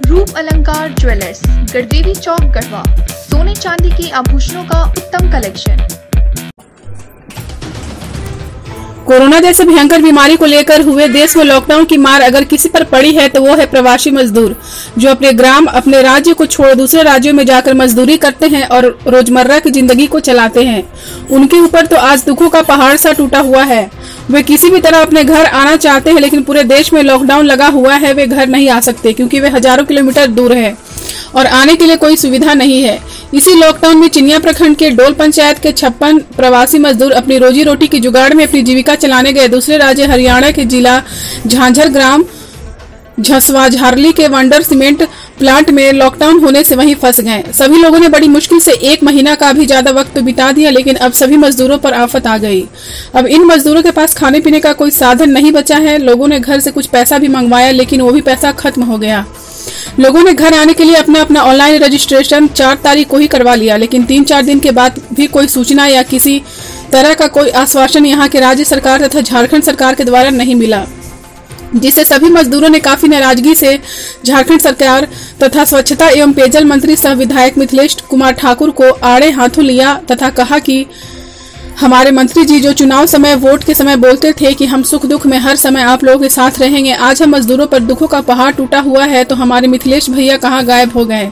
रूप अलंकार ज्वेलर्स, गढ़देवी चौक, गढ़वा। सोने चांदी के आभूषणों का उत्तम कलेक्शन। कोरोना जैसे भयंकर बीमारी को लेकर हुए देश में लॉकडाउन की मार अगर किसी पर पड़ी है तो वो है प्रवासी मजदूर, जो अपने ग्राम, अपने राज्य को छोड़ दूसरे राज्यों में जाकर मजदूरी करते हैं और रोजमर्रा की जिंदगी को चलाते हैं। उनके ऊपर तो आज दुखों का पहाड़ सा टूटा हुआ है। वे किसी भी तरह अपने घर आना चाहते हैं, लेकिन पूरे देश में लॉकडाउन लगा हुआ है। वे घर नहीं आ सकते क्योंकि वे हजारों किलोमीटर दूर है और आने के लिए कोई सुविधा नहीं है। इसी लॉकडाउन में चिनिया प्रखंड के डोल पंचायत के 56 प्रवासी मजदूर अपनी रोजी रोटी की जुगाड़ में अपनी जीविका चलाने गए दूसरे राज्य हरियाणा के जिला झांझर ग्राम झसवाझारली के वंडर सीमेंट प्लांट में लॉकडाउन होने से वहीं फंस गए। सभी लोगों ने बड़ी मुश्किल से 1 महीना का भी ज्यादा वक्त बिता दिया, लेकिन अब सभी मजदूरों पर आफत आ गई। अब इन मजदूरों के पास खाने पीने का कोई साधन नहीं बचा है। लोगों ने घर से कुछ पैसा भी मंगवाया, लेकिन वो भी पैसा खत्म हो गया। लोगों ने घर आने के लिए अपना ऑनलाइन रजिस्ट्रेशन 4 तारीख को ही करवा लिया, लेकिन 3-4 दिन के बाद भी कोई सूचना या किसी तरह का कोई आश्वासन यहाँ के राज्य सरकार तथा झारखंड सरकार के द्वारा नहीं मिला, जिससे सभी मजदूरों ने काफी नाराजगी से झारखंड सरकार तथा स्वच्छता एवं पेयजल मंत्री सह विधायक मिथिलेश कुमार ठाकुर को आड़े हाथों लिया तथा कहा कि हमारे मंत्री जी जो चुनाव समय वोट के समय बोलते थे कि हम सुख दुख में हर समय आप लोगों के साथ रहेंगे, आज हम मजदूरों पर दुखों का पहाड़ टूटा हुआ है तो हमारे मिथिलेश भैया कहाँ गायब हो गए।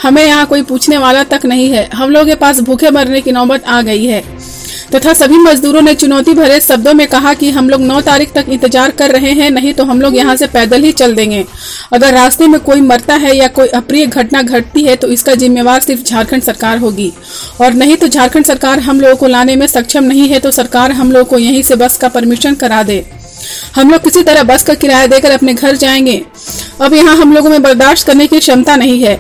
हमें यहाँ कोई पूछने वाला तक नहीं है। हम लोगों के पास भूखे मरने की नौबत आ गई है। तथा सभी मजदूरों ने चुनौती भरे शब्दों में कहा कि हम लोग 9 तारीख तक इंतजार कर रहे हैं, नहीं तो हम लोग यहाँ से पैदल ही चल देंगे। अगर रास्ते में कोई मरता है या कोई अप्रिय घटना घटती है तो इसका जिम्मेवार सिर्फ झारखंड सरकार होगी, और नहीं तो झारखंड सरकार हम लोगों को लाने में सक्षम नहीं है तो सरकार हम लोगों को यहीं से बस का परमिशन करा दे। हम लोग किसी तरह बस का किराया देकर अपने घर जाएंगे। अब यहाँ हम लोगों में बर्दाश्त करने की क्षमता नहीं है।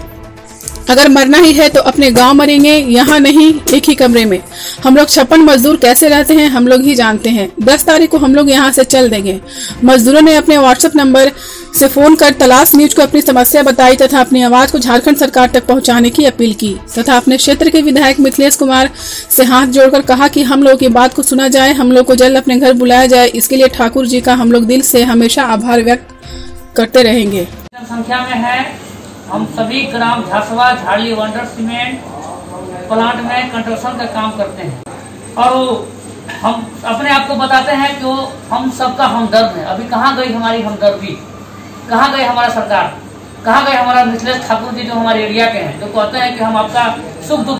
अगर मरना ही है तो अपने गांव मरेंगे, यहाँ नहीं एक ही कमरे में। हम लोग 56 मजदूर कैसे रहते हैं हम लोग ही जानते हैं। 10 तारीख को हम लोग यहाँ से चल देंगे। मजदूरों ने अपने व्हाट्सएप नंबर से फोन कर तलाश न्यूज को अपनी समस्या बताई तथा अपनी आवाज को झारखंड सरकार तक पहुँचाने की अपील की तथा अपने क्षेत्र के विधायक मिथिलेश कुमार से हाथ जोड़कर कहा कि हम लोगों की बात को सुना जाए, हम लोग को जल्द अपने घर बुलाया जाए। इसके लिए ठाकुर जी का हम लोग दिल से हमेशा आभार व्यक्त करते रहेंगे। संख्या में है हम सभी ग्राम झसवाझारली वंडर सीमेंट प्लांट में कंस्ट्रक्शन का काम करते हैं और हम अपने आप को बताते हैं कि हम सबका हमदर्द है। अभी कहाँ गई हमारी हमदर्दी, कहाँ गई हमारा सरकार, कहाँ गए हमारा मिथिलेश ठाकुर जी जो हमारे एरिया के हैं, जो कहते हैं कि हम आपका सुख दुख